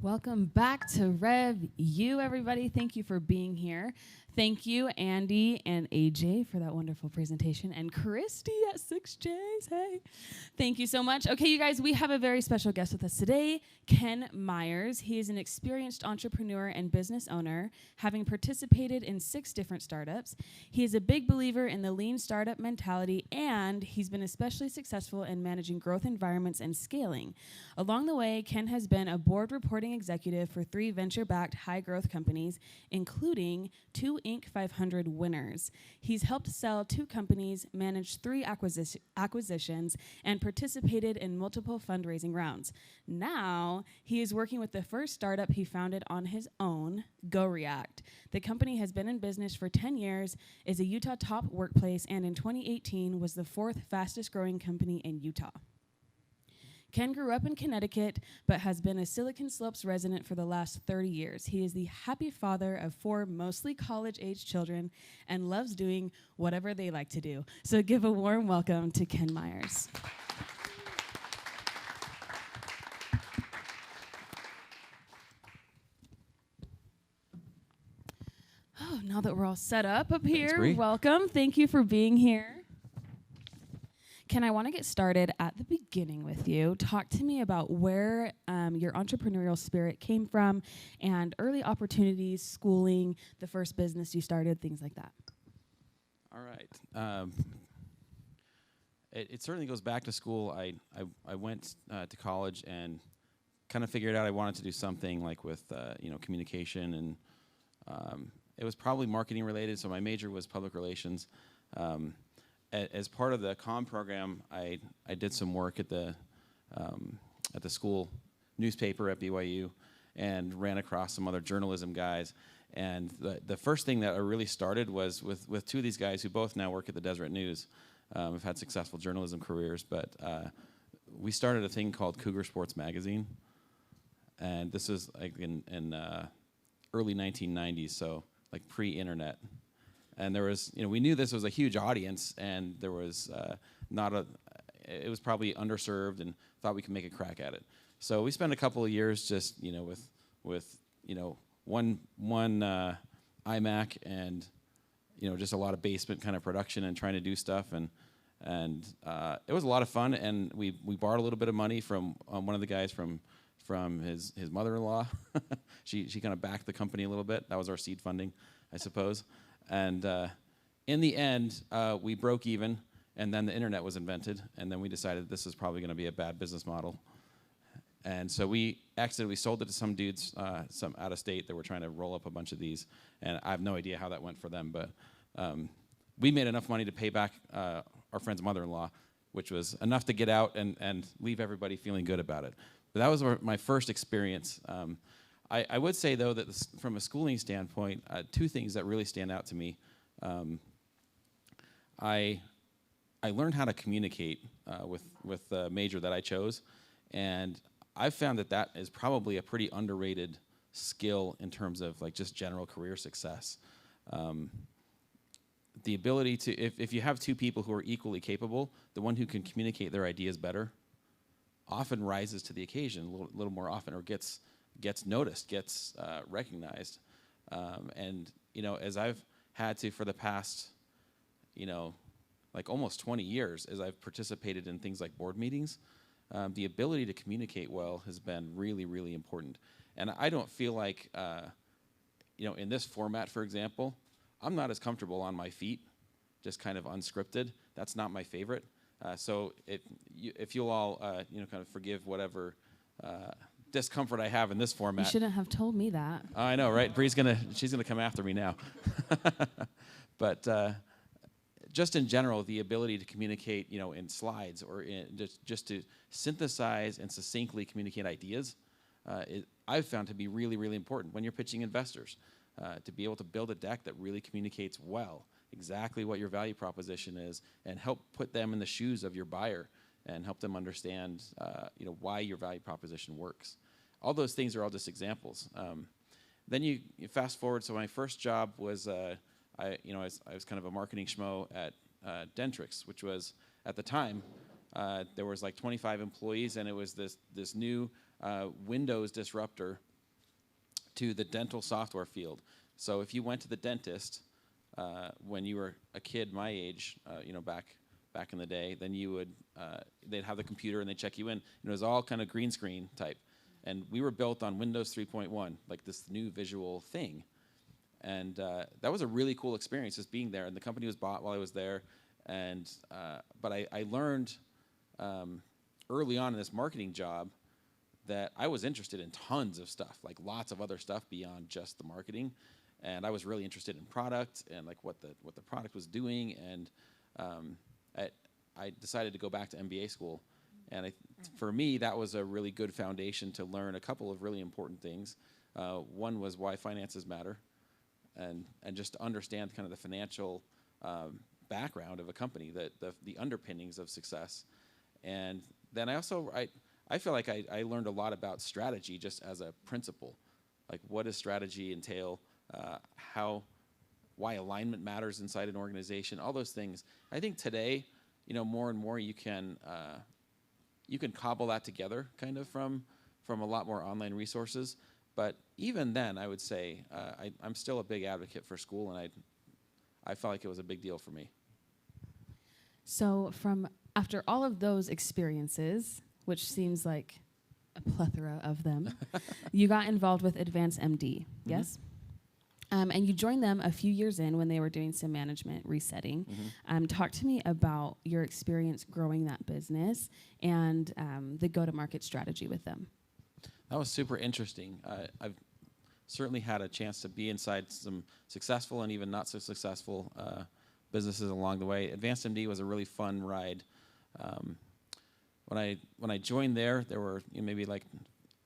Welcome back to Rev U, everybody. Thank you for being here. Thank you, Andy and AJ, for that wonderful presentation, and Christy at 6Js. Hey, thank you so much. Okay, you guys, we have a very special guest with us today, Ken Meyers. He is an experienced entrepreneur and business owner, having participated in 6 different startups. He is a big believer in the lean startup mentality, and he's been especially successful in managing growth environments and scaling. Along the way, Ken has been a board reporting executive for 3 venture-backed high-growth companies, including 2 Inc. 500 winners. He's helped sell 2 companies, managed 3 acquisitions, and participated in multiple fundraising rounds. Now, he is working with the first startup he founded on his own, GoReact. The company has been in business for 10 years, is a Utah top workplace, and in 2018 was the 4th fastest growing company in Utah. Ken grew up in Connecticut, but has been a Silicon Slopes resident for the last 30 years. He is the happy father of 4 mostly college-age children and loves doing whatever they like to do. So give a warm welcome to Ken Meyers. Oh, now that we're all set up here, Thanks, welcome. Thank you for being here. Ken, I want to get started at the beginning with you. Talk to me about where your entrepreneurial spirit came from and early opportunities, schooling, the first business you started, things like that. All right. It certainly goes back to school. I went to college and kind of figured out I wanted to do something like with communication, and it was probably marketing related. So my major was public relations. As part of the comm program, I did some work at the school newspaper at BYU, and ran across some other journalism guys. And the first thing that I really started was with 2 of these guys who both now work at the Deseret News. Have had successful journalism careers, but we started a thing called Cougar Sports Magazine, and this was like in early 1990s, so like pre-internet. And there was, we knew this was a huge audience, and there was it was probably underserved, and thought we could make a crack at it. So we spent a couple of years just, with one iMac and, just a lot of basement kind of production and trying to do stuff, and it was a lot of fun. And we borrowed a little bit of money from one of the guys from his mother-in-law. She kind of backed the company a little bit. That was our seed funding, I suppose. And in the end, we broke even, and then the internet was invented, and then we decided this is probably going to be a bad business model. And so we exited. We sold it to some dudes, some out of state that were trying to roll up a bunch of these, and I have no idea how that went for them, but we made enough money to pay back our friend's mother-in-law, which was enough to get out and leave everybody feeling good about it. But that was my first experience. I would say, though, that from a schooling standpoint, 2 things that really stand out to me. I learned how to communicate with the major that I chose, and I've found that is probably a pretty underrated skill in terms of like just general career success. The ability to, if you have 2 people who are equally capable, the one who can communicate their ideas better often rises to the occasion a little more often, or gets noticed, gets recognized. And, as I've had to for the past, like almost 20 years, as I've participated in things like board meetings, the ability to communicate well has been really, really important. And I don't feel like, in this format, for example, I'm not as comfortable on my feet, just kind of unscripted. That's not my favorite. So if you'll all, kind of forgive whatever discomfort I have in this format. You shouldn't have told me that. I know, right? Bree's she's gonna come after me now. But just in general, the ability to communicate, in slides or just to synthesize and succinctly communicate ideas, I've found to be really, really important when you're pitching investors. To be able to build a deck that really communicates well exactly what your value proposition is, and help put them in the shoes of your buyer, and help them understand, why your value proposition works. All those things are all just examples. Then you fast forward. So my first job was, I was kind of a marketing schmo at Dentrix, which was, at the time, there was like 25 employees, and it was this new Windows disruptor to the dental software field. So if you went to the dentist when you were a kid my age, back in the day, then you would they'd have the computer and they'd check you in. And it was all kind of green screen type. And we were built on Windows 3.1, like this new visual thing. And that was a really cool experience, just being there. And the company was bought while I was there. And but I learned early on in this marketing job that I was interested in tons of stuff, like lots of other stuff beyond just the marketing. And I was really interested in product and like what the product was doing. And I decided to go back to MBA school. And for me, that was a really good foundation to learn a couple of really important things. One was why finances matter, and just to understand kind of the financial background of a company, the underpinnings of success. And then I feel like I learned a lot about strategy just as a principle. Like, what does strategy entail? Why alignment matters inside an organization, all those things. I think today, more and more you can cobble that together kind of from a lot more online resources. But even then, I would say I'm still a big advocate for school, and I felt like it was a big deal for me. So after all of those experiences, which seems like a plethora of them, you got involved with AdvancedMD, yes? And you joined them a few years in when they were doing some management resetting. Talk to me about your experience growing that business and the go-to-market strategy with them. That was super interesting. I've certainly had a chance to be inside some successful and even not so successful businesses along the way. AdvancedMD was a really fun ride. When I joined there were maybe like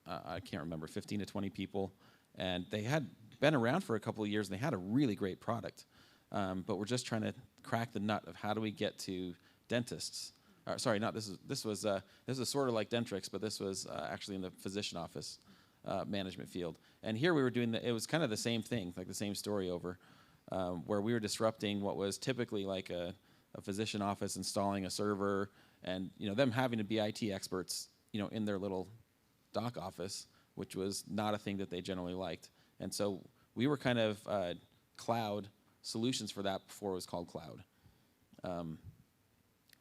I can't remember, 15 to 20 people, and they had been around for a couple of years, and they had a really great product, but we're just trying to crack the nut of how do we get to dentists. This was sort of like Dentrix, but this was actually in the physician office management field. And here we were doing it was kind of the same thing, like the same story over, where we were disrupting what was typically like a physician office installing a server, and them having to be IT experts, in their little doc office, which was not a thing that they generally liked. And so we were kind of cloud solutions for that before it was called cloud.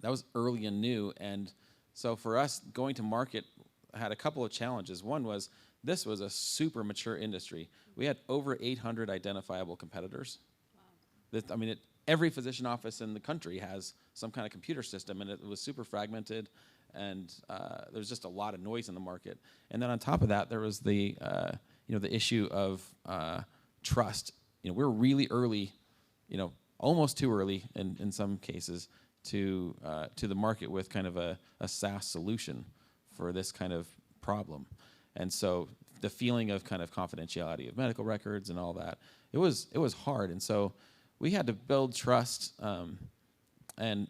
That was early and new. And so for us, going to market had a couple of challenges. One was this was a super mature industry. We had over 800 identifiable competitors. Wow. Every physician office in the country has some kind of computer system, and it was super fragmented, and there was just a lot of noise in the market. And then on top of that, there was the issue of trust. We're really early, almost too early in some cases to the market with kind of a SaaS solution for this kind of problem. And so the feeling of kind of confidentiality of medical records and all that, it was hard. And so we had to build trust, and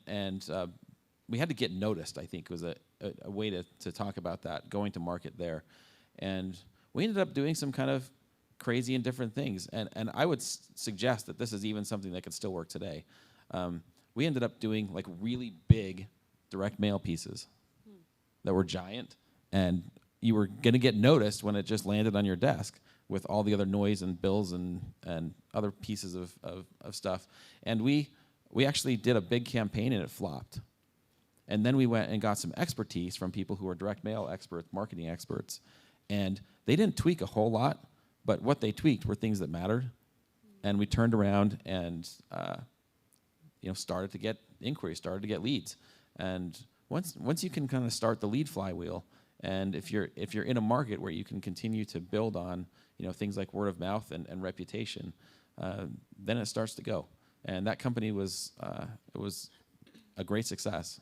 we had to get noticed, I think, was a way to talk about that, going to market there. And we ended up doing some kind of crazy and different things. And I would suggest that this is even something that could still work today. We ended up doing like really big direct mail pieces that were giant, and you were going to get noticed when it just landed on your desk with all the other noise and bills and other pieces of stuff. And we actually did a big campaign, and it flopped. And then we went and got some expertise from people who are direct mail experts, marketing experts. And they didn't tweak a whole lot, but what they tweaked were things that mattered. And we turned around and started to get inquiries, started to get leads. And once you can kind of start the lead flywheel, and if you're in a market where you can continue to build on things like word of mouth and reputation, then it starts to go. And that company was a great success.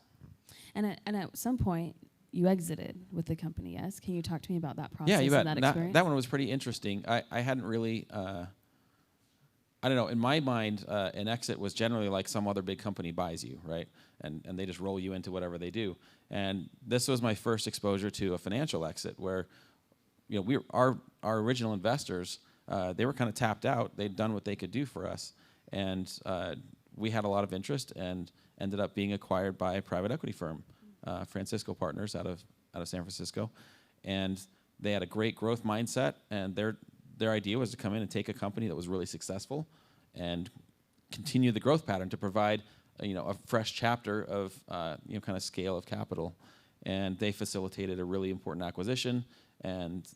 And at some point, you exited with the company, yes? Can you talk to me about that process? Yeah, you bet. And that experience? That one was pretty interesting. I hadn't really, I don't know, in my mind, an exit was generally like some other big company buys you, right? And they just roll you into whatever they do. And this was my first exposure to a financial exit where, our original investors, they were kind of tapped out. They'd done what they could do for us. And we had a lot of interest and ended up being acquired by a private equity firm, Francisco Partners out of San Francisco. And they had a great growth mindset, and their idea was to come in and take a company that was really successful and continue the growth pattern to provide a fresh chapter of kind of scale of capital. And they facilitated a really important acquisition and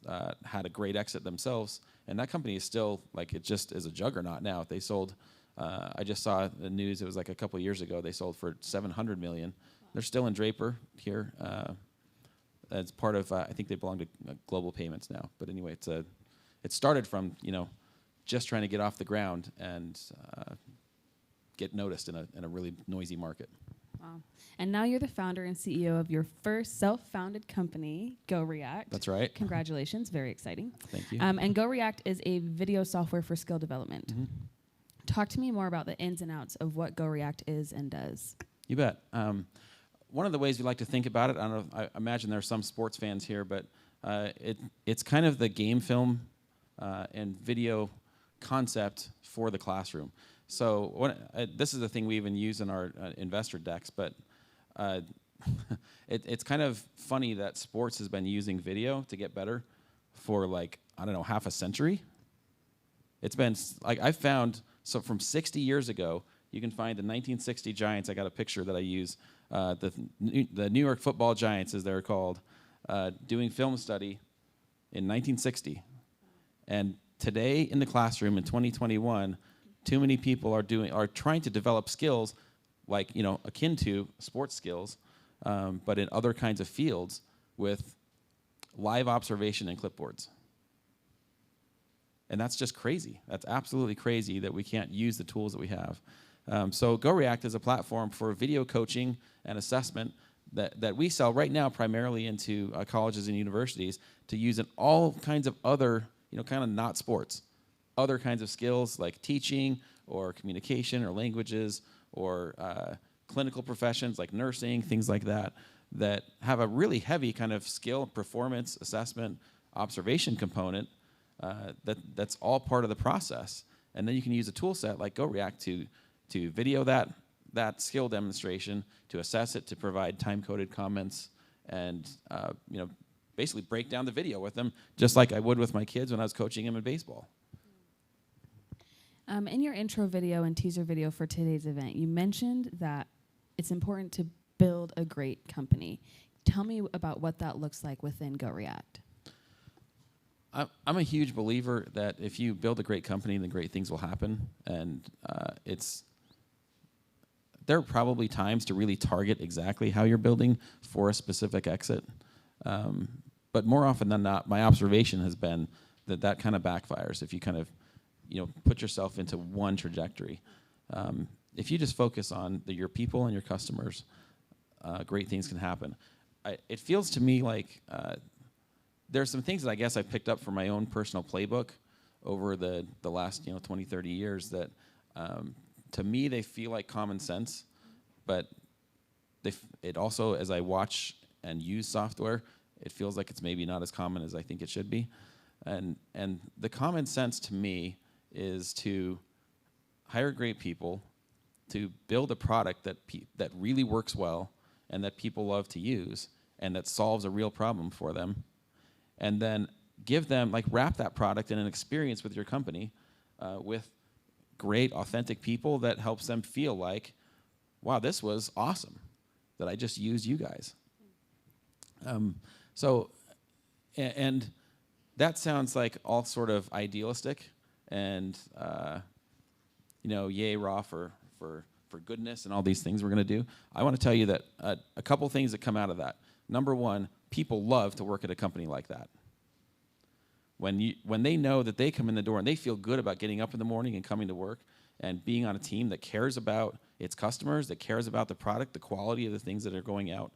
had a great exit themselves. And that company is still, like, it just is a juggernaut now. They sold, I just saw the news, it was like a couple of years ago, they sold for $700 million. They're still in Draper here. As part of, I think they belong to Global Payments now. But anyway, it started from, just trying to get off the ground and get noticed in a really noisy market. Wow. And now you're the founder and CEO of your first self-founded company, GoReact. That's right. Congratulations. Very exciting. Thank you. And GoReact is a video software for skill development. Mm-hmm. Talk to me more about the ins and outs of what GoReact is and does. You bet. One of the ways we like to think about it, I don't know, I imagine there are some sports fans here, but it's kind of the game film and video concept for the classroom. So this is the thing we even use in our investor decks, but it's kind of funny that sports has been using video to get better for, like, I don't know, half a century. It's been, like, I found, so from 60 years ago, you can find the 1960 Giants. I got a picture that I use. The New York Football Giants, as they're called, doing film study in 1960. And today in the classroom in 2021, too many people are trying to develop skills like, akin to sports skills, but in other kinds of fields with live observation and clipboards. And that's just crazy. That's absolutely crazy that we can't use the tools that we have. So GoReact is a platform for video coaching and assessment that we sell right now primarily into colleges and universities to use in all kinds of other, kind of not sports, other kinds of skills like teaching or communication or languages or clinical professions like nursing, things like that have a really heavy kind of skill, performance, assessment, observation component that's all part of the process. And then you can use a tool set like GoReact to video that skill demonstration, to assess it, to provide time-coded comments, and basically break down the video with them, just like I would with my kids when I was coaching them in baseball. In your intro video and teaser video for today's event, you mentioned that it's important to build a great company. Tell me about what that looks like within GoReact. I'm a huge believer that if you build a great company, then great things will happen. And there are probably times to really target exactly how you're building for a specific exit. But more often than not, my observation has been that kind of backfires if you kind of put yourself into one trajectory. If you just focus on your people and your customers, great things can happen. It feels to me like there's some things that I guess I picked up from my own personal playbook over the last 20, 30 years that to me they feel like common sense, but it also, as I watch and use software, it feels like it's maybe not as common as I think it should be. And the common sense to me is to hire great people, to build a product that really works well and that people love to use and that solves a real problem for them, and then give them, wrap that product in an experience with your company with great, authentic people that helps them feel like, wow, this was awesome that I just used you guys. And that sounds like all sort of idealistic and yay raw for goodness and all these things we're going to do. I want to tell you that a couple things that come out of that. Number one, people love to work at a company like that. When they know that they come in the door and they feel good about getting up in the morning and coming to work and being on a team that cares about its customers, that cares about the product, the quality of the things that are going out,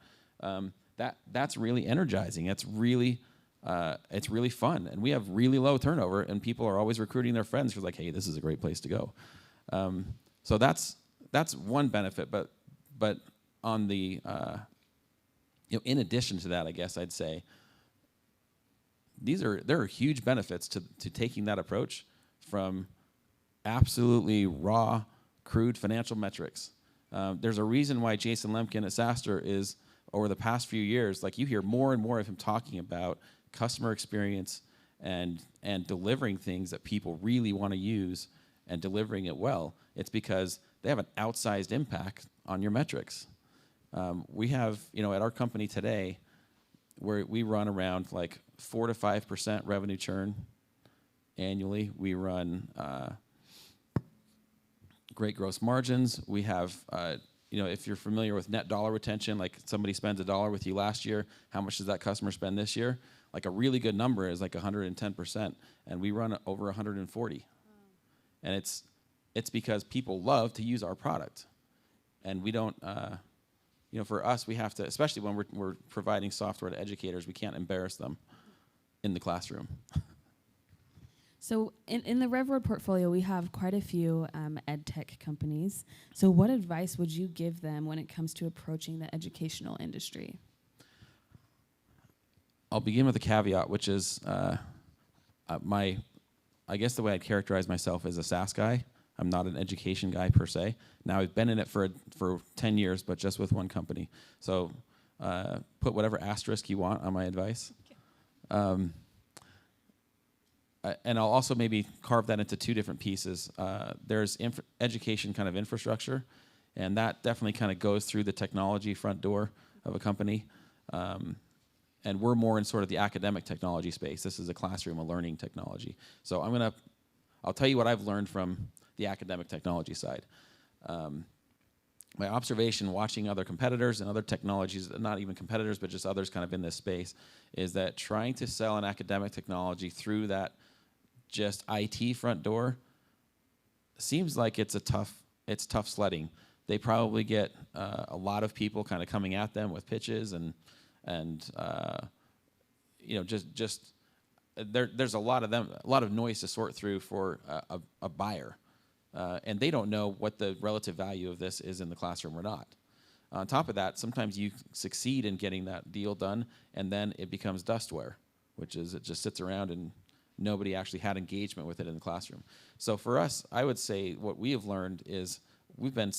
that's really energizing. It's really fun, and we have really low turnover, and people are always recruiting their friends because, hey, this is a great place to go. So that's one benefit, but on the in addition to that, I guess I'd say there are huge benefits to taking that approach from absolutely raw, crude financial metrics. There's a reason why Jason Lemkin at SaaStr is, over the past few years, you hear more and more of him talking about customer experience and delivering things that people really want to use and delivering it well, it's because they have an outsized impact on your metrics. We have, at our company today, where we run around like 4 to 5% revenue churn annually. We run great gross margins. We have, if you're familiar with net dollar retention, like somebody spends $1 with you last year, how much does that customer spend this year? Like a really good number is like 110%, and we run over 140. Wow. And it's because people love to use our product, and we don't. For us, we have to, especially when we're providing software to educators, we can't embarrass them in the classroom. So in the RevRoad portfolio, we have quite a few edtech companies. So what advice would you give them when it comes to approaching the educational industry? I'll begin with a caveat, which is I guess the way I'd characterize myself is a SaaS guy. I'm not an education guy per se. Now, I've been in it for 10 years, but just with one company. So put whatever asterisk you want on my advice. Okay. And I'll also maybe carve that into two different pieces. There's education kind of infrastructure, and that definitely kind of goes through the technology front door of a company. And we're more in sort of the academic technology space. This is a classroom, a learning technology. So I'll tell you what I've learned from the academic technology side. My observation watching other competitors and other technologies, not even competitors, but just others kind of in this space, is that trying to sell an academic technology through that just IT front door seems like it's tough sledding. They probably get a lot of people kind of coming at them with pitches and there's a lot of noise to sort through for a buyer. And they don't know what the relative value of this is in the classroom or not. On top of that, sometimes you succeed in getting that deal done, and then it becomes dustware, which is it just sits around and nobody actually had engagement with it in the classroom. So for us, I would say what we have learned is we've been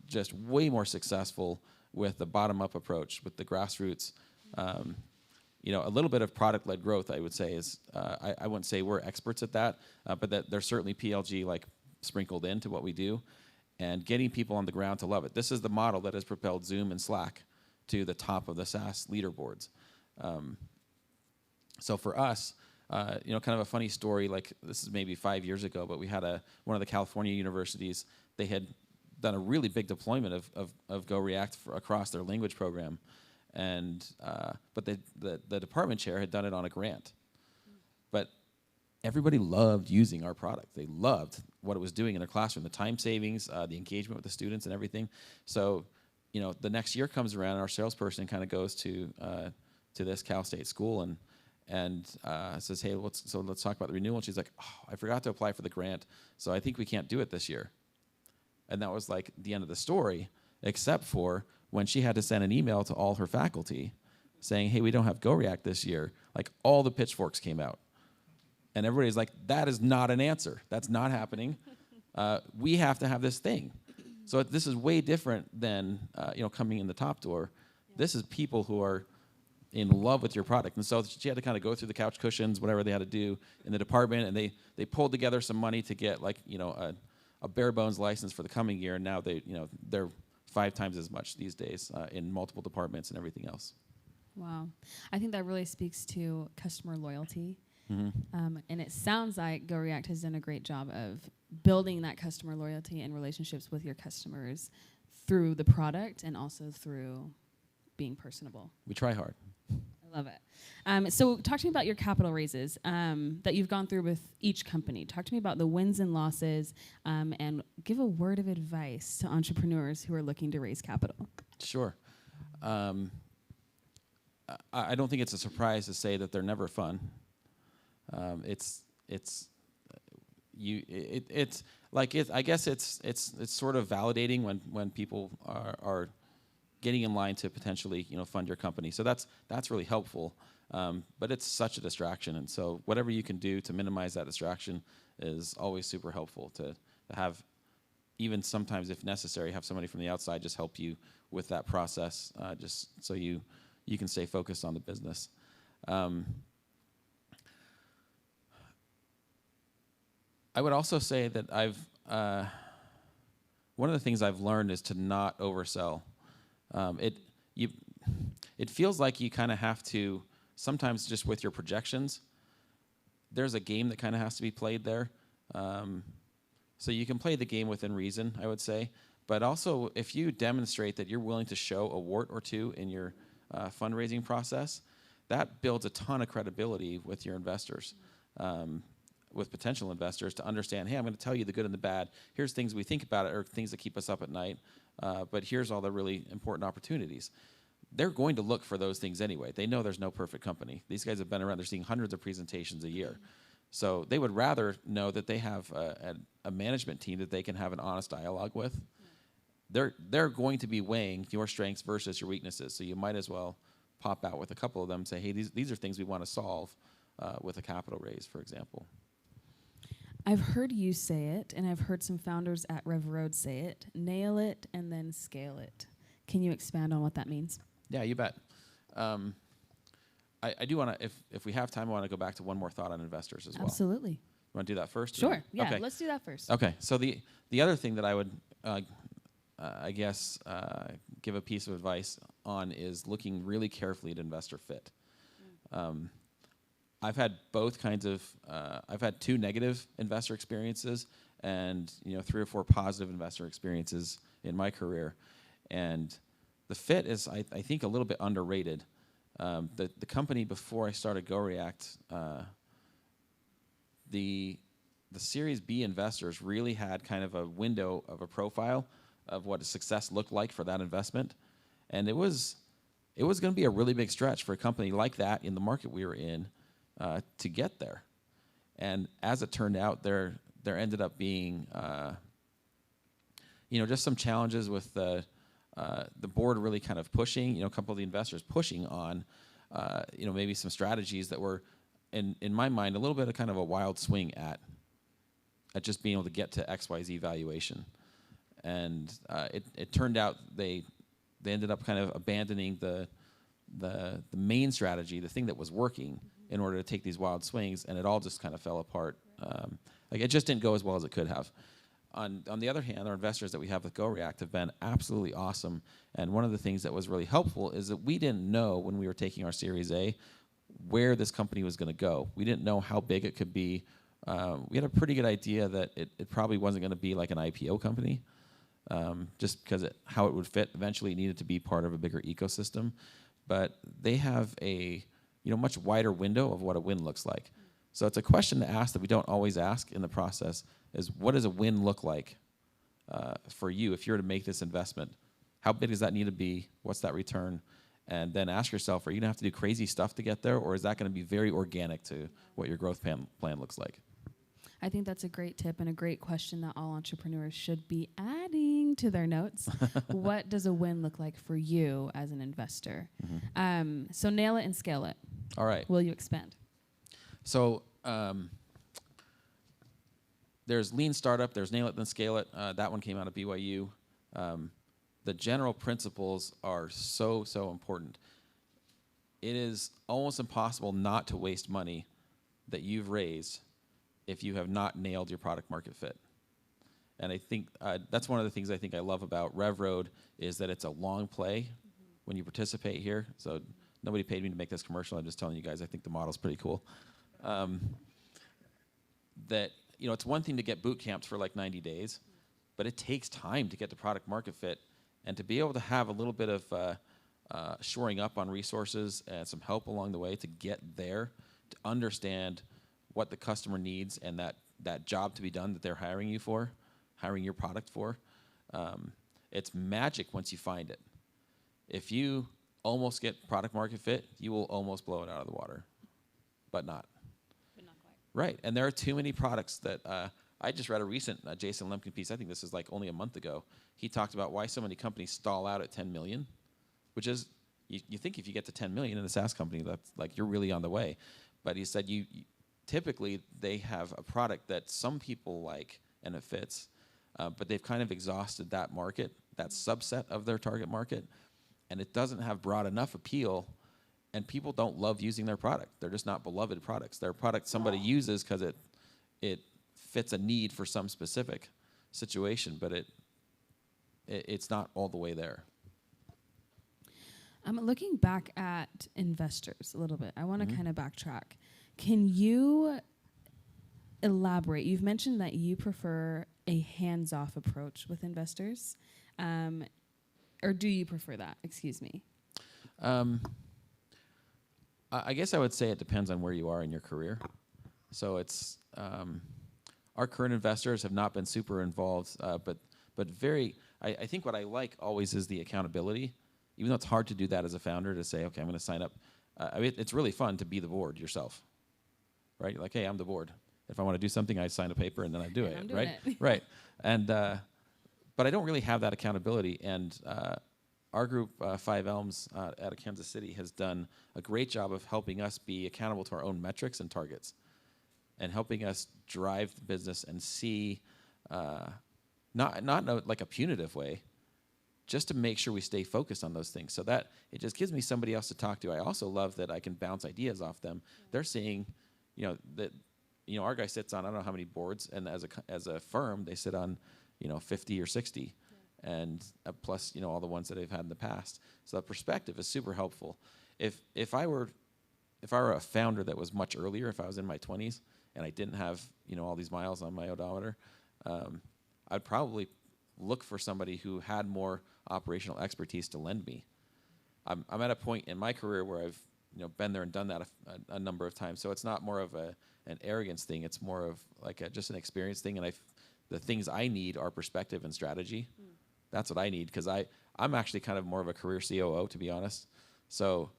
just way more successful with the bottom-up approach, with the grassroots. A little bit of product-led growth, I would say, is I wouldn't say we're experts at that, but that there's certainly PLG like sprinkled into what we do, and getting people on the ground to love it. This is the model that has propelled Zoom and Slack to the top of the SaaS leaderboards. So for us, kind of a funny story, like this is maybe 5 years ago, but we had one of the California universities, they had done a really big deployment of GoReact across their language program, but the department chair had done it on a grant. But everybody loved using our product. They loved what it was doing in their classroom, the time savings, the engagement with the students and everything. So, the next year comes around and our salesperson kind of goes to this Cal State school and says, hey, let's talk about the renewal. And she's like, oh, I forgot to apply for the grant, so I think we can't do it this year. And that was like the end of the story, except for when she had to send an email to all her faculty saying, hey, we don't have GoReact this year. Like all the pitchforks came out. And everybody's like, that is not an answer. That's not happening. We have to have this thing. So this is way different than coming in the top door. Yeah. This is people who are in love with your product. And so she had to kind of go through the couch cushions, whatever they had to do in the department, and they pulled together some money to get a bare bones license for the coming year. And now they're 5 times as much these days in multiple departments and everything else. Wow. I think that really speaks to customer loyalty. Mm-hmm. And it sounds like GoReact has done a great job of building that customer loyalty and relationships with your customers through the product and also through being personable. We try hard. I love it. So talk to me about your capital raises that you've gone through with each company. Talk to me about the wins and losses and give a word of advice to entrepreneurs who are looking to raise capital. Sure. I don't think it's a surprise to say that they're never fun. It's sort of validating when people are getting in line to potentially fund your company. So that's really helpful. But it's such a distraction, and so whatever you can do to minimize that distraction is always super helpful. To have, even sometimes if necessary, have somebody from the outside just help you with that process, just so you can stay focused on the business. I would also say that one of the things I've learned is to not oversell. It feels like you kind of have to, sometimes just with your projections, there's a game that kind of has to be played there. So you can play the game within reason, I would say. But also, if you demonstrate that you're willing to show a wart or two in your fundraising process, that builds a ton of credibility with your investors, with potential investors, to understand, hey, I'm going to tell you the good and the bad. Here's things we think about it, or things that keep us up at night. But here's all the really important opportunities. They're going to look for those things anyway. They know there's no perfect company. These guys have been around. They're seeing hundreds of presentations a year. So they would rather know that they have a management team that they can have an honest dialogue with. They're going to be weighing your strengths versus your weaknesses. So you might as well pop out with a couple of them and say, hey, these are things we want to solve with a capital raise, for example. I've heard you say it, and I've heard some founders at RevRoad say it: nail it and then scale it. Can you expand on what that means? Yeah, you bet. I do want to, if we have time, I want to go back to one more thought on investors as well. Absolutely. You want to do that first? Sure. Yeah, okay. Let's do that first. Okay. So the other thing that I would, I guess, give a piece of advice on is looking really carefully at investor fit. I've had both kinds of, I've had 2 negative investor experiences and 3 or 4 positive investor experiences in my career. And the fit is, I think, a little bit underrated. The company before I started GoReact, the Series B investors really had kind of a window of a profile of what a success looked like for that investment. And it was going to be a really big stretch for a company like that in the market we were in to get there. And as it turned out, there ended up being just some challenges with the board really kind of pushing, a couple of the investors pushing on, maybe some strategies that were, in my mind, a little bit of kind of a wild swing at just being able to get to XYZ valuation. And it turned out they ended up kind of abandoning the main strategy, the thing that was working, in order to take these wild swings, and it all just kind of fell apart. It just didn't go as well as it could have. On the other hand, our investors that we have with GoReact have been absolutely awesome. And one of the things that was really helpful is that we didn't know when we were taking our Series A where this company was going to go. We didn't know how big it could be. We had a pretty good idea that it probably wasn't going to be like an IPO company, just because how it would fit. Eventually, it needed to be part of a bigger ecosystem. But they have a much wider window of what a win looks like. So it's a question to ask that we don't always ask in the process, is what does a win look like for you if you're to make this investment? How big does that need to be? What's that return? And then ask yourself, are you going to have to do crazy stuff to get there, or is that going to be very organic to what your growth plan looks like? I think that's a great tip and a great question that all entrepreneurs should be adding to their notes. What does a win look like for you as an investor? Mm-hmm. So nail it and scale it. All right. Will you expand? So there's Lean Startup, there's Nail It Then Scale It. That one came out of BYU. The general principles are so important. It is almost impossible not to waste money that you've raised if you have not nailed your product market fit. And I think that's one of the things I think I love about RevRoad is that it's a long play when you participate here. So nobody paid me to make this commercial. I'm just telling you guys I think the model's pretty cool. That it's one thing to get boot camped for like 90 days, but it takes time to get the product market fit, and to be able to have a little bit of shoring up on resources and some help along the way to get there, to understand what the customer needs and that job to be done that they're hiring your product for. It's magic once you find it. If you almost get product market fit, you will almost blow it out of the water, but not. Right, and there are too many products that I just read a recent Jason Lemkin piece. I think this is like only a month ago. He talked about why so many companies stall out at 10 million, which is, you think if you get to 10 million in a SaaS company, that's like you're really on the way. But he said you typically they have a product that some people like and it fits, but they've kind of exhausted that market, that subset of their target market, and it doesn't have broad enough appeal. And people don't love using their product. They're just not beloved products. They're a product somebody uses because it fits a need for some specific situation, but it's not all the way there. Looking back at investors a little bit, I want to kind of backtrack. Can you elaborate? You've mentioned that you prefer a hands-off approach with investors, or do you prefer that? Excuse me. I guess I would say it depends on where you are in your career. So it's our current investors have not been super involved, but very. I think what I like always is the accountability. Even though it's hard to do that as a founder, to say, okay, I'm going to sign up. It's really fun to be the board yourself, right? You're like, hey, I'm the board. If I want to do something, I sign a paper and then I do it, right? Right. And but I don't really have that accountability. And our group, 5 Elms out of Kansas City, has done a great job of helping us be accountable to our own metrics and targets, and helping us drive the business and see, not in like a punitive way, just to make sure we stay focused on those things. So that it just gives me somebody else to talk to. I also love that I can bounce ideas off them. Yeah. They're seeing, that, our guy sits on, I don't know how many boards, and as a firm, they sit on, 50 or 60, yeah. And plus, all the ones that they've had in the past. So that perspective is super helpful. If I were a founder that was much earlier, if I was in my 20s and I didn't have, all these miles on my odometer, I'd probably look for somebody who had more operational expertise to lend me. I'm at a point in my career where I've been there and done that a number of times. So it's not more of an arrogance thing. It's more of like just an experience thing. And the things I need are perspective and strategy. That's what I need, because I'm actually kind of more of a career COO, to be honest. So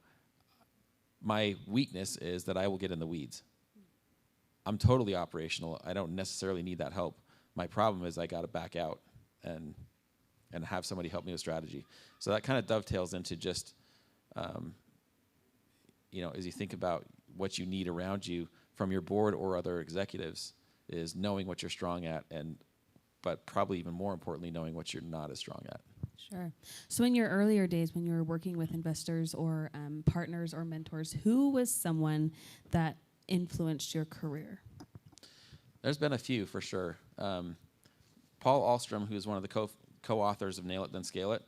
my weakness is that I will get in the weeds. I'm totally operational. I don't necessarily need that help. My problem is I got to back out and have somebody help me with strategy. So that kind of dovetails into just, as you think about what you need around you from your board or other executives, is knowing what you're strong at, but probably even more importantly, knowing what you're not as strong at. Sure. So in your earlier days, when you were working with investors or partners or mentors, who was someone that influenced your career? There's been a few, for sure. Paul Ahlstrom, who's one of the co-authors of Nail It, Then Scale It,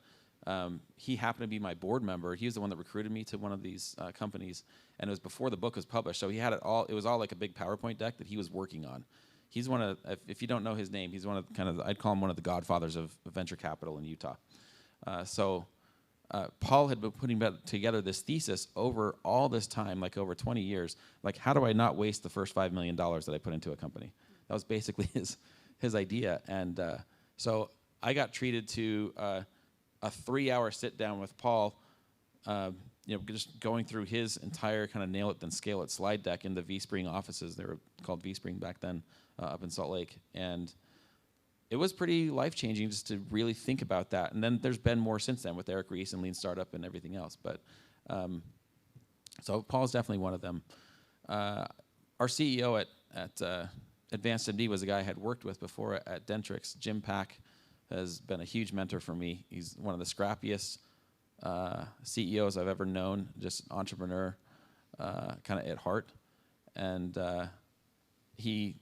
he happened to be my board member. He was the one that recruited me to one of these companies, and it was before the book was published. So he had it all. It was all like a big PowerPoint deck that he was working on. He's one of, if you don't know his name, he's one of I'd call him one of the godfathers of venture capital in Utah. Paul had been putting together this thesis over all this time, like over 20 years. Like, how do I not waste the first $5 million that I put into a company? That was basically his idea. And so I got treated to a 3-hour sit down with Paul, just going through his entire kind of Nail It Then Scale It slide deck in the V-Spring offices. They were called V-Spring back then, up in Salt Lake. And it was pretty life-changing just to really think about that. And then there's been more since then with Eric Ries and Lean Startup and everything else. But so Paul's definitely one of them. Our CEO at AdvancedMD was a guy I had worked with before at Dentrix. Jim Pack has been a huge mentor for me. He's one of the scrappiest CEOs I've ever known, just entrepreneur kind of at heart. And he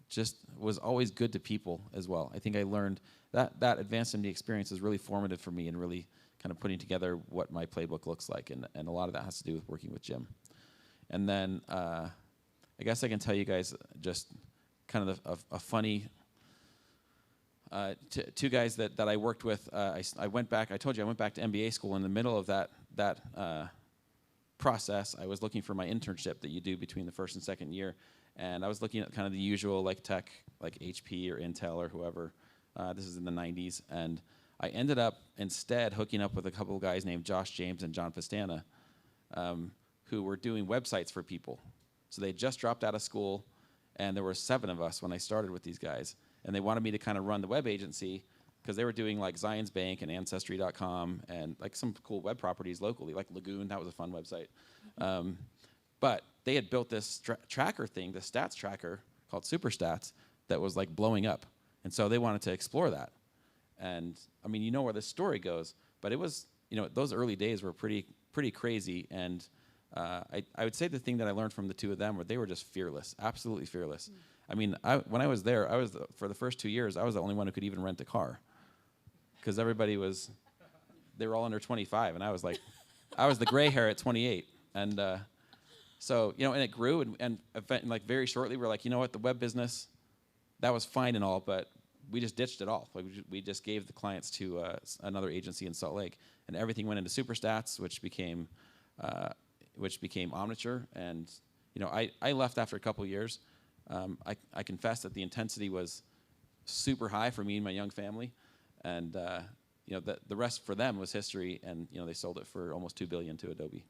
just was always good to people as well. I think I learned that AdvancedMD experience is really formative for me in really kind of putting together what my playbook looks like. And a lot of that has to do with working with Jim. And then I guess I can tell you guys just kind of a funny, two guys that I worked with. I went back, I told you I went back to MBA school. In the middle of that process, I was looking for my internship that you do between the first and second year. And I was looking at kind of the usual like tech, like HP or Intel or whoever. This is in the 90s. And I ended up instead hooking up with a couple of guys named Josh James and John Pastana, who were doing websites for people. So they just dropped out of school, and there were 7 of us when I started with these guys. And they wanted me to kind of run the web agency because they were doing like Zions Bank and Ancestry.com and like some cool web properties locally, like Lagoon. That was a fun website. But they had built this tracker thing, the stats tracker called Superstats, that was like blowing up. And so they wanted to explore that. And I mean, you know where this story goes, but it was, those early days were pretty crazy. And I would say the thing that I learned from the two of them were they were just fearless, absolutely fearless. I mean, when I was there, for the first 2 years, I was the only one who could even rent a car, because everybody they were all under 25, and I was I was the gray hair at 28, and so and it grew, and like very shortly we're like, you know what, the web business, that was fine and all, but we just ditched it all. Like we just gave the clients to another agency in Salt Lake, and everything went into Superstats, which became Omniture, and I left after a couple of years. I confess that the intensity was super high for me and my young family, and the rest for them was history, and they sold it for almost $2 billion to Adobe.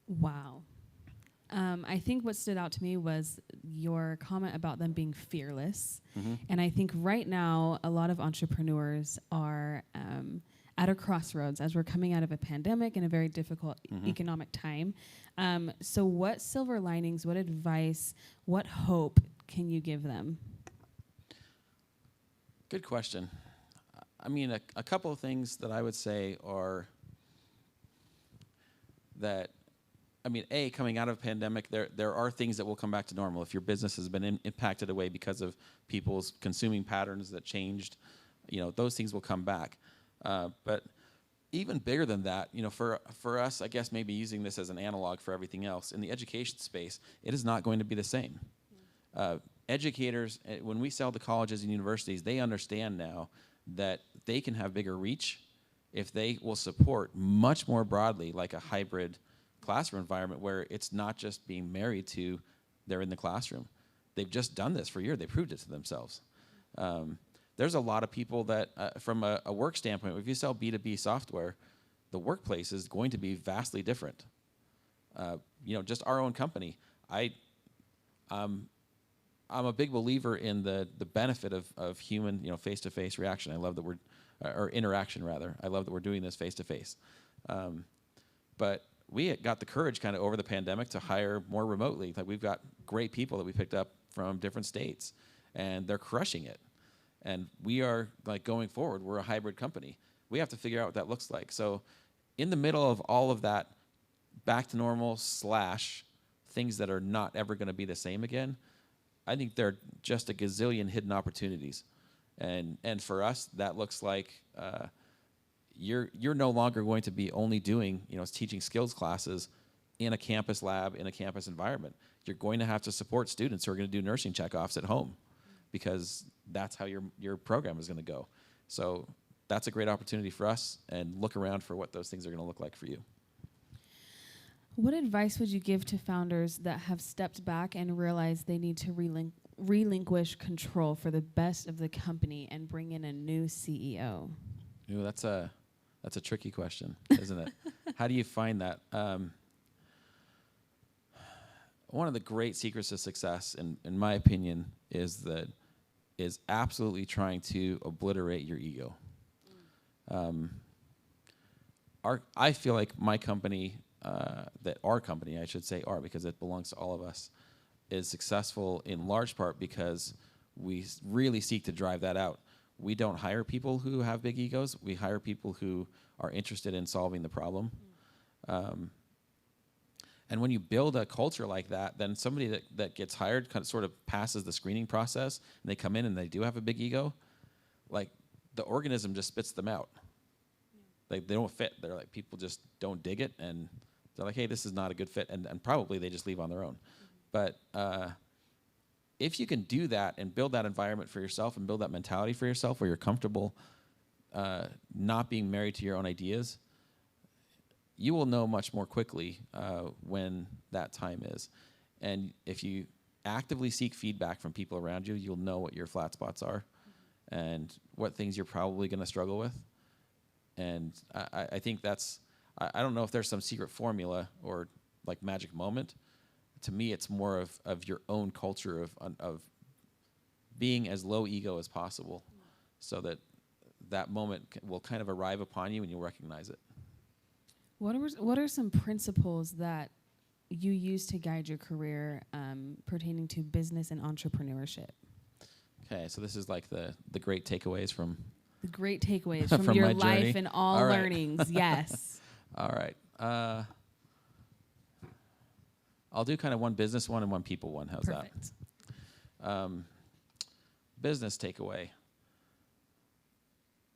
Wow. I think what stood out to me was your comment about them being fearless. Mm-hmm. And I think right now a lot of entrepreneurs are at a crossroads as we're coming out of a pandemic and a very difficult economic time. So what silver linings, what advice, what hope can you give them? Good question. I mean, a couple of things that I would say are that, coming out of a pandemic, there are things that will come back to normal. If your business has been impacted away because of people's consuming patterns that changed, those things will come back. But even bigger than that, for us, I guess maybe using this as an analog for everything else, in the education space, it is not going to be the same. Educators, when we sell to colleges and universities, they understand now that they can have bigger reach if they will support much more broadly, like a hybrid classroom environment where it's not just being married to they're in the classroom. They've just done this for a year. They proved it to themselves. There's a lot of people that, from a work standpoint, if you sell B2B software, the workplace is going to be vastly different. Just our own company. I'm a big believer in the benefit of human, face-to-face reaction. I love that or interaction rather. I love that we're doing this face-to-face. But we got the courage kind of over the pandemic to hire more remotely. Like, we've got great people that we picked up from different states, and they're crushing it. And we are, going forward, we're a hybrid company. We have to figure out what that looks like. So in the middle of all of that, back to normal / things that are not ever going to be the same again, I think there are just a gazillion hidden opportunities. And for us, that looks like you're no longer going to be only doing, teaching skills classes in a campus lab, in a campus environment. You're going to have to support students who are going to do nursing checkoffs at home, because that's how your program is going to go. So that's a great opportunity for us, and look around for what those things are going to look like for you. What advice would you give to founders that have stepped back and realized they need to relinquish control for the best of the company and bring in a new CEO? Ooh, that's a tricky question, isn't it? How do you find that? One of the great secrets of success, in my opinion, is absolutely trying to obliterate your ego. I feel like my company, our company, I should say, because it belongs to all of us, is successful in large part because we really seek to drive that out. We don't hire people who have big egos. We hire people who are interested in solving the problem. And when you build a culture like that, then somebody that gets hired kind of sort of passes the screening process, and they come in and they do have a big ego, like the organism just spits them out. Like, they don't fit. They're like, people just don't dig it, and they're like, hey, this is not a good fit, and probably they just leave on their own. But if you can do that and build that environment for yourself and build that mentality for yourself where you're comfortable not being married to your own ideas, you will know much more quickly when that time is. And if you actively seek feedback from people around you, you'll know what your flat spots are and what things you're probably going to struggle with. And I think that's, I don't know if there's some secret formula or like magic moment. To me, it's more of your own culture of being as low ego as possible, so that moment will kind of arrive upon you and you'll recognize it. What are some principles that you use to guide your career pertaining to business and entrepreneurship? Okay, so this is like the great takeaways from... The great takeaways from your life and all learnings, yes. All right. I'll do kind of one business one and one people one. How's Perfect. that? Business takeaway.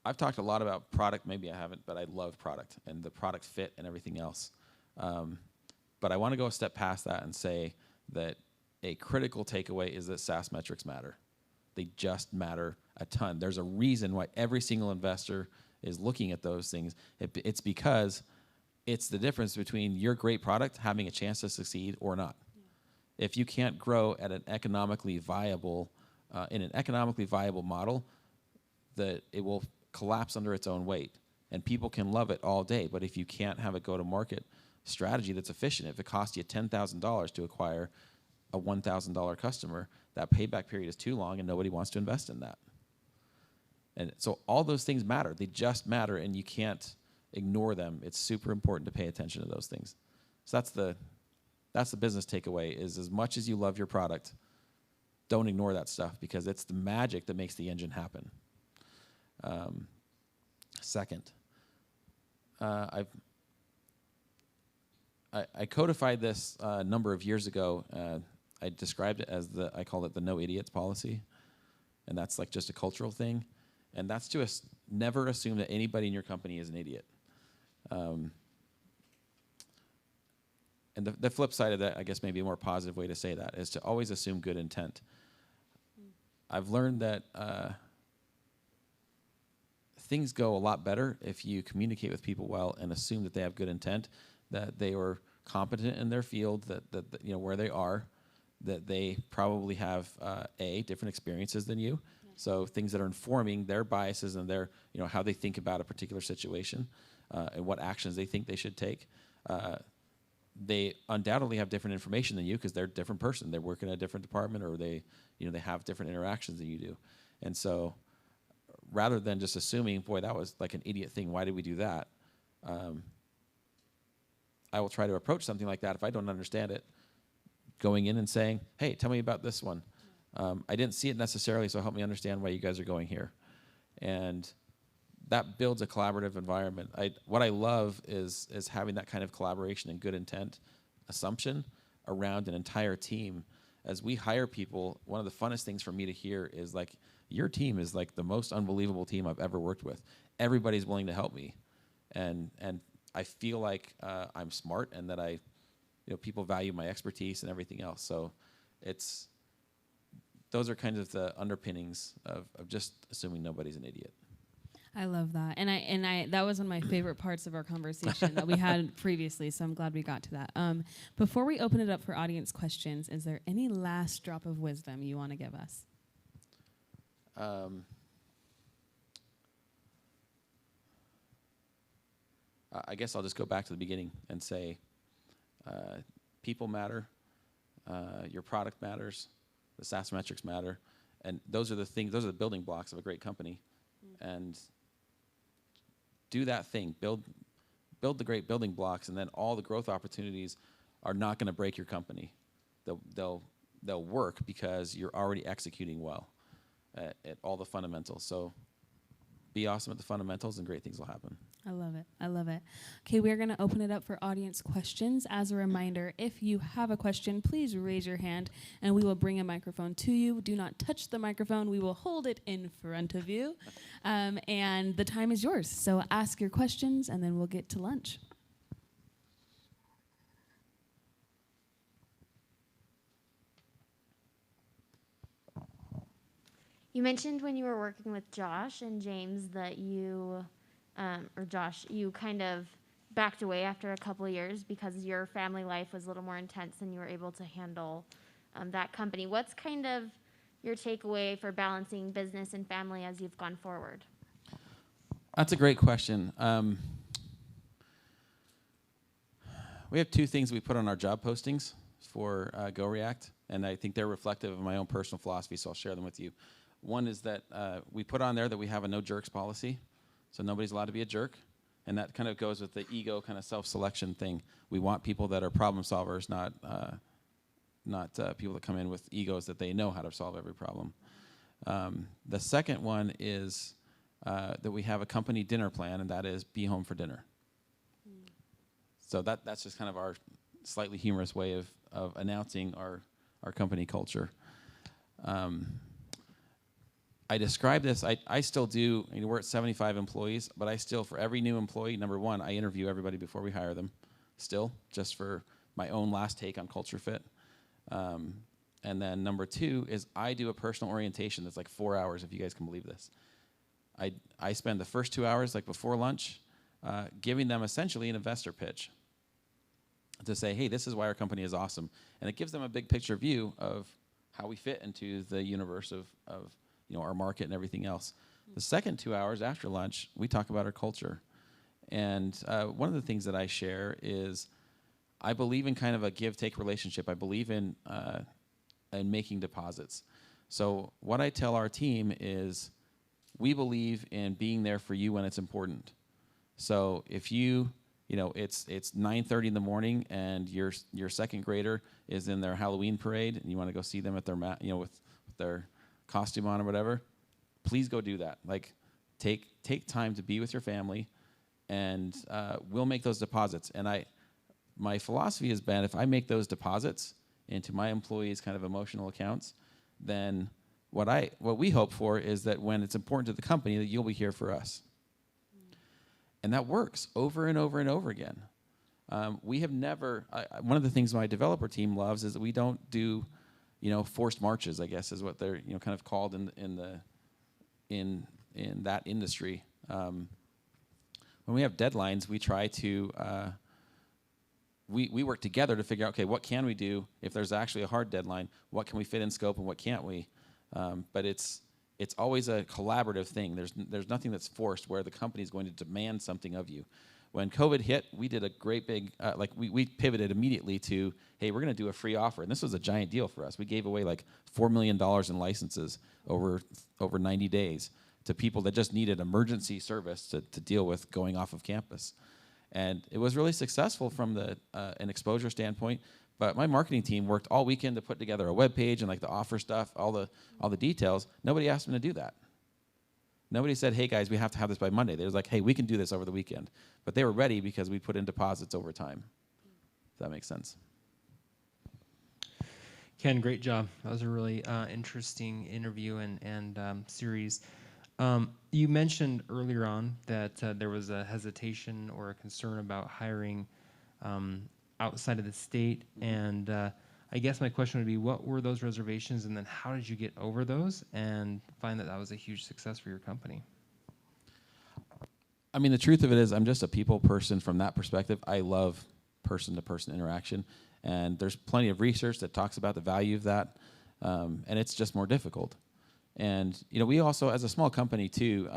I've talked a lot about product. Maybe I haven't, but I love product and the product fit and everything else. But I want to go a step past that and say that a critical takeaway is that SaaS metrics matter. They just matter a ton. There's a reason why every single investor is looking at those things. It's because it's the difference between your great product having a chance to succeed or not. Yeah. If you can't grow at an economically viable, in an economically viable model, that it will collapse under its own weight. And people can love it all day, but if you can't have a go-to-market strategy that's efficient, if it costs you $10,000 to acquire a $1,000 customer, that payback period is too long and nobody wants to invest in that. And so all those things matter. They just matter, and you can't ignore them. It's super important to pay attention to those things. So that's the business takeaway, is as much as you love your product, don't ignore that stuff, because it's the magic that makes the engine happen. Second, I codified this a number of years ago. I described it as I call it the no idiots policy. And that's like just a cultural thing. And that's to never assume that anybody in your company is an idiot. And the flip side of that, I guess maybe a more positive way to say that, is to always assume good intent. I've learned that things go a lot better if you communicate with people well and assume that they have good intent, that they are competent in their field, that you know where they are, that they probably have different experiences than you. Yeah. So things that are informing their biases and their how they think about a particular situation and what actions they think they should take. They undoubtedly have different information than you because they're a different person. They work in a different department, or they have different interactions than you do. And so rather than just assuming, boy, that was like an idiot thing, why did we do that? I will try to approach something like that if I don't understand it, going in and saying, hey, tell me about this one. I didn't see it necessarily, so help me understand why you guys are going here. And that builds a collaborative environment. What I love is having that kind of collaboration and good intent assumption around an entire team. As we hire people, one of the funnest things for me to hear is like, your team is like the most unbelievable team I've ever worked with. Everybody's willing to help me. And I feel like I'm smart, and that people value my expertise and everything else. So those are kind of the underpinnings of just assuming nobody's an idiot. I love that. And I that was one of my favorite parts of our conversation that we had previously, so I'm glad we got to that. Before we open it up for audience questions, is there any last drop of wisdom you want to give us? I guess I'll just go back to the beginning and say people matter, your product matters, the SaaS metrics matter, and those are the building blocks of a great company. And do that thing, build the great building blocks, and then all the growth opportunities are not going to break your company. They'll work because you're already executing well at all the fundamentals. So be awesome at the fundamentals, and great things will happen. I love it. I love it. Okay, we're going to open it up for audience questions. As a reminder, if you have a question, please raise your hand, and we will bring a microphone to you. Do not touch the microphone. We will hold it in front of you. And the time is yours. So ask your questions, and then we'll get to lunch. You mentioned when you were working with Josh and James that you kind of backed away after a couple of years because your family life was a little more intense and you were able to handle that company. What's kind of your takeaway for balancing business and family as you've gone forward? That's a great question. We have two things we put on our job postings for GoReact, and I think they're reflective of my own personal philosophy, so I'll share them with you. One is that we put on there that we have a no jerks policy. So nobody's allowed to be a jerk. And that kind of goes with the ego kind of self-selection thing. We want people that are problem solvers, not people that come in with egos that they know how to solve every problem. The second one is that we have a company dinner plan, and that is be home for dinner. So that's just kind of slightly humorous way of announcing our company culture. I describe this, I still do, we're at 75 employees, but I still, for every new employee, number one, I interview everybody before we hire them, still, just for my own last take on culture fit. And then number two is I do a personal orientation that's like 4 hours, if you guys can believe this. I spend the first 2 hours, like before lunch, giving them essentially an investor pitch to say, hey, this is why our company is awesome. And it gives them a big picture view of how we fit into the universe of our market and everything else. The second 2 hours after lunch, we talk about our culture. And one of the things that I share is I believe in kind of a give-take relationship. I believe in making deposits. So what I tell our team is we believe in being there for you when it's important. So if it's 9:30 in the morning and your second grader is in their Halloween parade and you want to go see them at their with their costume on or whatever, please go do that. Like take time to be with your family, and we'll make those deposits. And my philosophy has been, if I make those deposits into my employees' kind of emotional accounts, then what we hope for is that when it's important to the company, that you'll be here for us. And that works over and over and over again. We have never, one of the things my developer team loves is that we don't do, forced marches, I guess is what they're, kind of called in that industry. When we have deadlines, we try to, we work together to figure out, okay, what can we do if there's actually a hard deadline? What can we fit in scope and what can't we? But it's always a collaborative thing. There's nothing that's forced where the company is going to demand something of you. When COVID hit, we did a great big, we pivoted immediately to, hey, we're going to do a free offer. And this was a giant deal for us. We gave away like $4 million in licenses over 90 days to people that just needed emergency service to deal with going off of campus. And it was really successful from an exposure standpoint. But my marketing team worked all weekend to put together a web page and like the offer stuff, all the details. Nobody asked them to do that. Nobody said, hey guys, we have to have this by Monday. They was like, hey, we can do this over the weekend. But they were ready because we put in deposits over time. If that makes sense. Ken, great job. That was a really interesting interview and series. You mentioned earlier on that there was a hesitation or a concern about hiring outside of the state, and I guess my question would be, what were those reservations, and then how did you get over those and find that was a huge success for your company? I mean, the truth of it is I'm just a people person from that perspective. I love person-to-person interaction, and there's plenty of research that talks about the value of that, and it's just more difficult. And we also, as a small company too,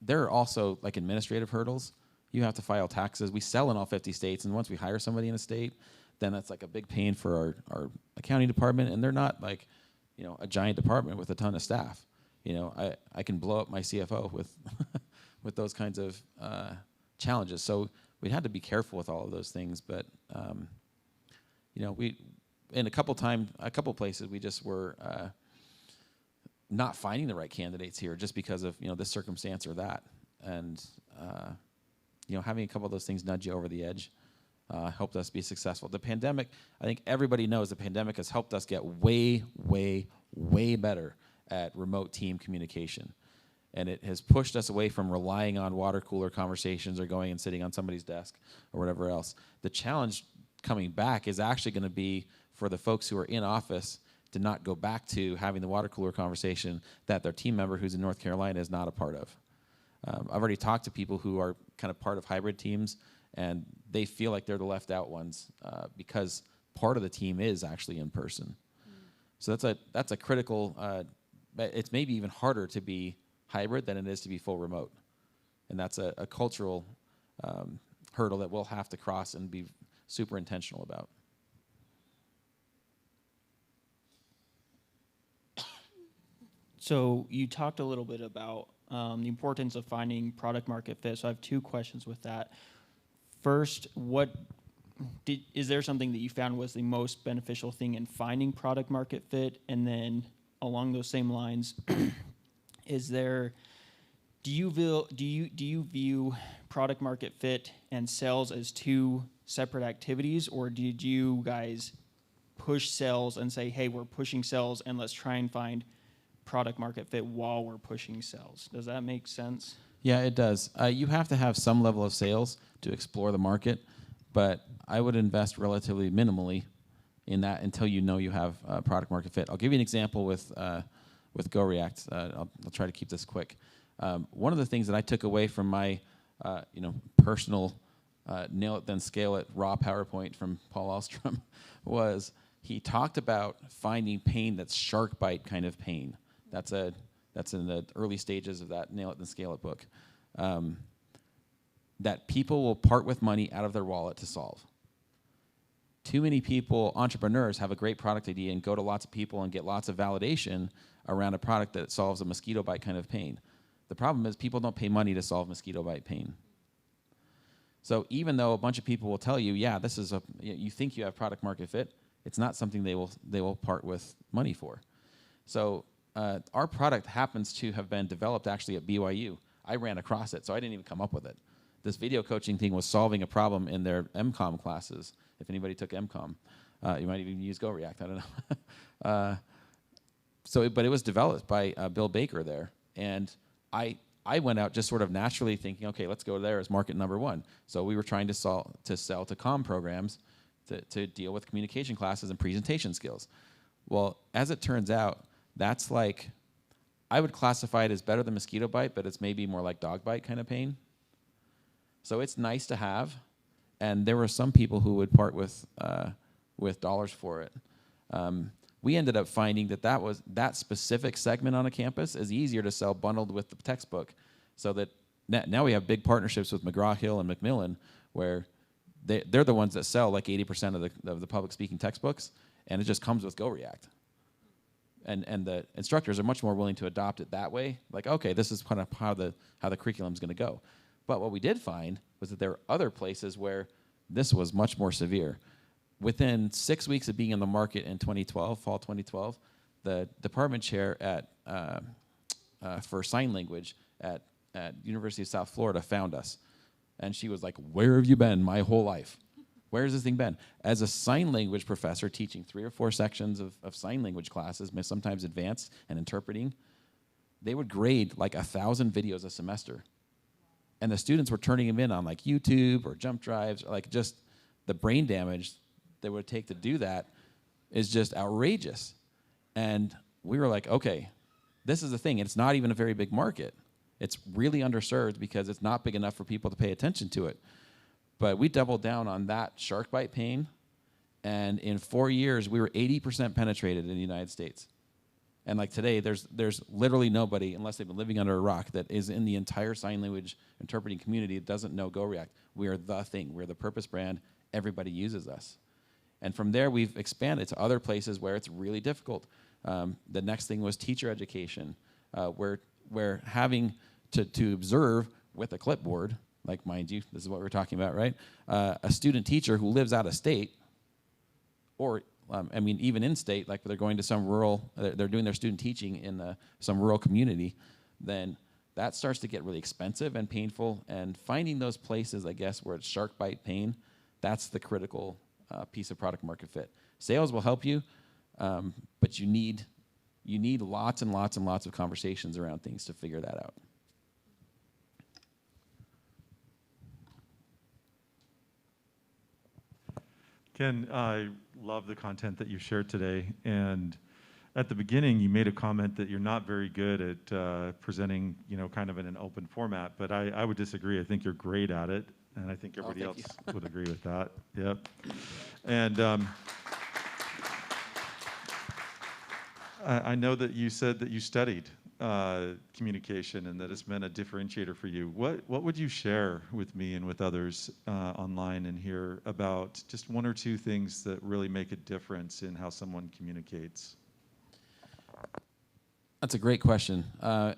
there are also like administrative hurdles. You have to file taxes. We sell in all 50 states, and once we hire somebody in a state, then that's like a big pain for our accounting department, and they're not like, a giant department with a ton of staff. I can blow up my CFO with with those kinds of challenges. So we had to be careful with all of those things, but we in a couple places we just were not finding the right candidates here just because of this circumstance or that, and having a couple of those things nudge you over the edge helped us be successful. The pandemic, I think everybody knows the pandemic has helped us get way, way, way better at remote team communication. And it has pushed us away from relying on water cooler conversations or going and sitting on somebody's desk or whatever else. The challenge coming back is actually going to be for the folks who are in office to not go back to having the water cooler conversation that their team member who's in North Carolina is not a part of. I've already talked to people who are kind of part of hybrid teams, and they feel like they're the left out ones because part of the team is actually in person. So that's a critical, it's maybe even harder to be hybrid than it is to be full remote. And that's a cultural hurdle that we'll have to cross and be super intentional about. So you talked a little bit about the importance of finding product market fit. So I have two questions with that. First, is there something that you found was the most beneficial thing in finding product market fit? And then along those same lines, do you view product market fit and sales as two separate activities, or did you guys push sales and say, hey, we're pushing sales and let's try and find product market fit while we're pushing sales? Does that make sense? Yeah, it does. You have to have some level of sales to explore the market, but I would invest relatively minimally in that until you know you have product market fit. I'll give you an example with GoReact. I'll try to keep this quick. One of the things that I took away from my personal nail it then scale it raw PowerPoint from Paul Alstrom was he talked about finding pain that's shark bite kind of pain. That's in the early stages of that Nail It Then Scale It book. That people will part with money out of their wallet to solve. Too many people, entrepreneurs, have a great product idea and go to lots of people and get lots of validation around a product that solves a mosquito bite kind of pain. The problem is people don't pay money to solve mosquito bite pain. So even though a bunch of people will tell you, yeah, this is you think you have product market fit, it's not something they will part with money for. So our product happens to have been developed actually at BYU. I ran across it, so I didn't even come up with it. This video coaching thing was solving a problem in their MCOM classes. If anybody took MCOM, you might even use GoReact. I don't know. But it was developed by Bill Baker there, and I went out just sort of naturally thinking, okay, let's go there as market number one. So we were trying to sell to comm programs to deal with communication classes and presentation skills. Well, as it turns out, that's like, I would classify it as better than mosquito bite, but it's maybe more like dog bite kind of pain. So it's nice to have, and there were some people who would part with dollars for it. We ended up finding that specific segment on a campus is easier to sell bundled with the textbook, so that now we have big partnerships with McGraw-Hill and Macmillan, where they're the ones that sell like 80% of the public speaking textbooks, and it just comes with GoReact. And the instructors are much more willing to adopt it that way. Like, okay, this is kind of how the curriculum is going to go. But what we did find was that there were other places where this was much more severe. Within 6 weeks of being in the market in 2012, fall 2012, the department chair for sign language at University of South Florida found us. And she was like, where have you been my whole life? Where has this thing been? As a sign language professor teaching 3 or 4 sections of sign language classes, sometimes advanced and interpreting, they would grade like 1,000 videos a semester. And the students were turning them in on like YouTube or jump drives, or like just the brain damage that would take to do that is just outrageous. And we were like, okay, this is the thing. It's not even a very big market. It's really underserved because it's not big enough for people to pay attention to it. But we doubled down on that shark bite pain, and in 4 years, we were 80% penetrated in the United States. And like today, there's literally nobody, unless they've been living under a rock, that is in the entire sign language interpreting community that doesn't know GoReact. We are the thing. We're the purpose brand. Everybody uses us. And from there, we've expanded to other places where it's really difficult. The next thing was teacher education, where having to observe with a clipboard, like, mind you, this is what we're talking about, right? A student teacher who lives out of state, or even in state, like they're going to some rural, they're doing their student teaching in some rural community, then that starts to get really expensive and painful. And finding those places, I guess, where it's shark bite pain, that's the critical piece of product market fit. Sales will help you, but you need lots and lots and lots of conversations around things to figure that out. Ken, I love the content that you shared today. And at the beginning, you made a comment that you're not very good at presenting, kind of in an open format. But I would disagree. I think you're great at it. And I think everybody else would agree with that. Yep. And I know that you said that you studied communication and that it's been a differentiator for you. What would you share with me and with others online and here about just 1 or 2 things that really make a difference in how someone communicates? That's a great question.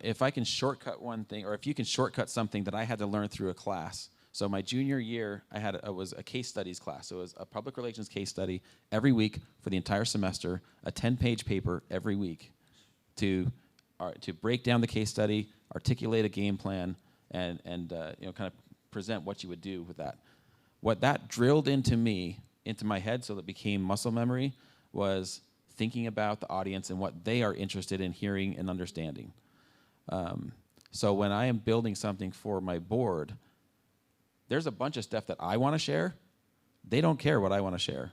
If I can shortcut one thing, or if you can shortcut something that I had to learn through a class. So my junior year, it was a case studies class. So it was a public relations case study every week for the entire semester, a 10-page paper every week to break down the case study, articulate a game plan, and kind of present what you would do with that. what that drilled into my head so that it became muscle memory, was thinking about the audience and what they are interested in hearing and understanding. So when I am building something for my board, there's a bunch of stuff that I want to share. They don't care what I want to share.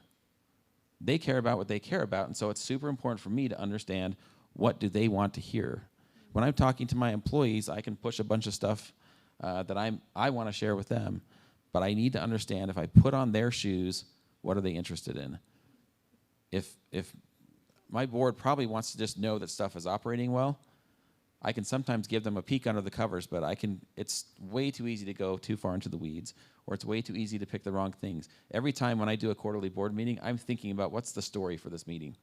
They care about what they care about, and so it's super important for me to understand what do they want to hear. When I'm talking to my employees, I can push a bunch of stuff that I want to share with them, but I need to understand, if I put on their shoes, what are they interested in? If my board probably wants to just know that stuff is operating well, I can sometimes give them a peek under the covers, but it's way too easy to go too far into the weeds, or it's way too easy to pick the wrong things. Every time when I do a quarterly board meeting, I'm thinking about what's the story for this meeting?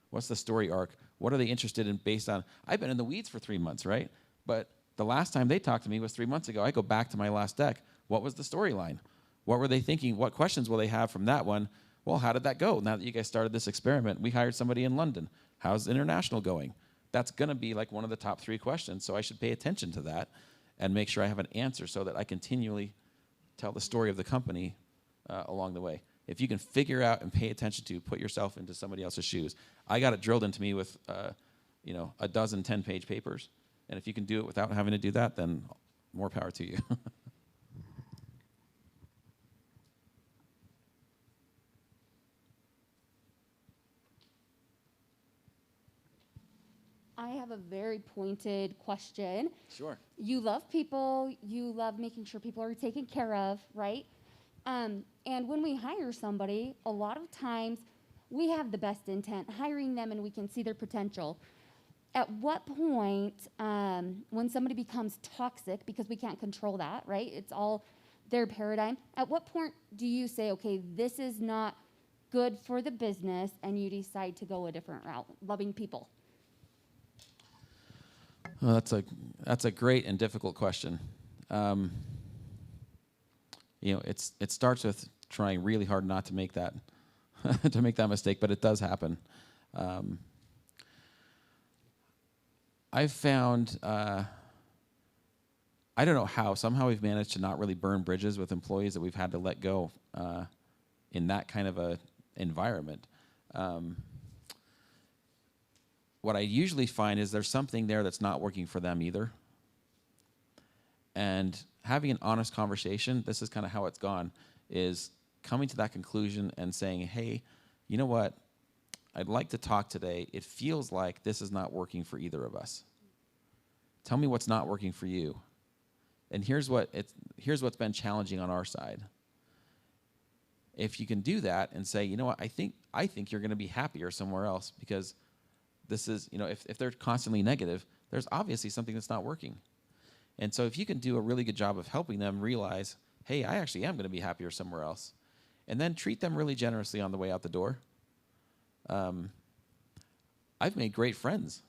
What's the story arc? What are they interested in based on? I've been in the weeds for 3 months, right? But the last time they talked to me was 3 months ago. I go back to my last deck. What was the storyline? What were they thinking? What questions will they have from that one? Well, how did that go? Now that you guys started this experiment, we hired somebody in London. How's international going? That's going to be like one of the top 3 questions, so I should pay attention to that and make sure I have an answer so that I continually tell the story of the company along the way. If you can figure out and pay attention to, put yourself into somebody else's shoes. I got it drilled into me with, a dozen 10-page papers, and if you can do it without having to do that, then more power to you. I have a very pointed question. Sure. You love people. You love making sure people are taken care of, right? And when we hire somebody, a lot of times we have the best intent hiring them and we can see their potential. At what point, when somebody becomes toxic, because we can't control that, right? It's all their paradigm. At what point do you say, okay, this is not good for the business, and you decide to go a different route, loving people? Well, that's a great and difficult question. It starts with trying really hard not to make that to make that mistake, but it does happen. I've found I don't know how, somehow we've managed to not really burn bridges with employees that we've had to let go in that kind of a environment. What I usually find is there's something there that's not working for them either. And having an honest conversation, this is kind of how it's gone, is coming to that conclusion and saying, hey, you know what? I'd like to talk today. It feels like this is not working for either of us. Tell me what's not working for you. And here's what's been challenging on our side. If you can do that and say, you know what, I think you're going to be happier somewhere else, because this is, if they're constantly negative, there's obviously something that's not working. And so if you can do a really good job of helping them realize, hey, I actually am going to be happier somewhere else, and then treat them really generously on the way out the door. I've made great friends.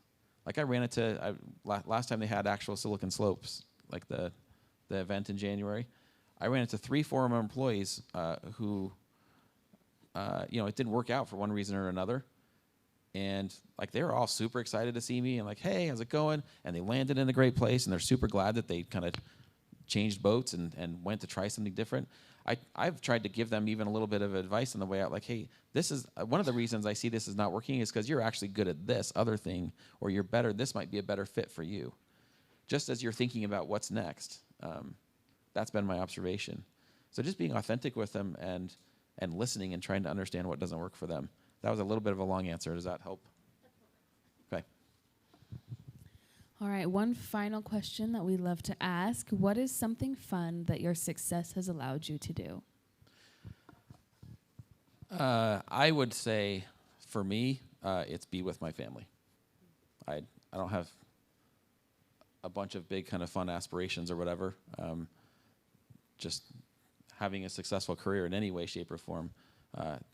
Like I ran into, last time they had actual Silicon Slopes, like the event in January, I ran into 3 former employees who, it didn't work out for one reason or another. And like they were all super excited to see me and like, hey, how's it going? And they landed in a great place, and they're super glad that they kind of changed boats and went to try something different. I've tried to give them even a little bit of advice on the way out, like, hey, this is one of the reasons I see this is not working is because you're actually good at this other thing, or you're better, this might be a better fit for you. Just as you're thinking about what's next. That's been my observation. So just being authentic with them and listening and trying to understand what doesn't work for them. That was a little bit of a long answer. Does that help? Okay. All right, one final question that we love to ask. What is something fun that your success has allowed you to do? I would say, for me, it's be with my family. I don't have a bunch of big kind of fun aspirations or whatever. Just having a successful career in any way, shape, or form.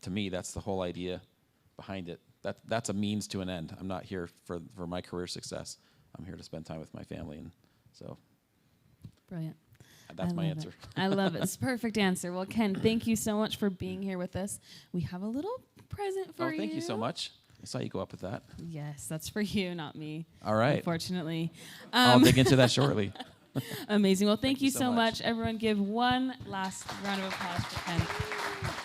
To me, that's the whole idea behind it. That's a means to an end. I'm not here for my career success. I'm here to spend time with my family, and so. Brilliant. That's my answer. I love it. It's a perfect answer. Well, Ken, thank you so much for being here with us. We have a little present for you. Oh, thank you so much. I saw you go up with that. Yes, that's for you, not me. All right. Unfortunately. I'll dig into that shortly. Amazing. Well, thank you you so so much. much. Everyone give one last round of applause for Ken.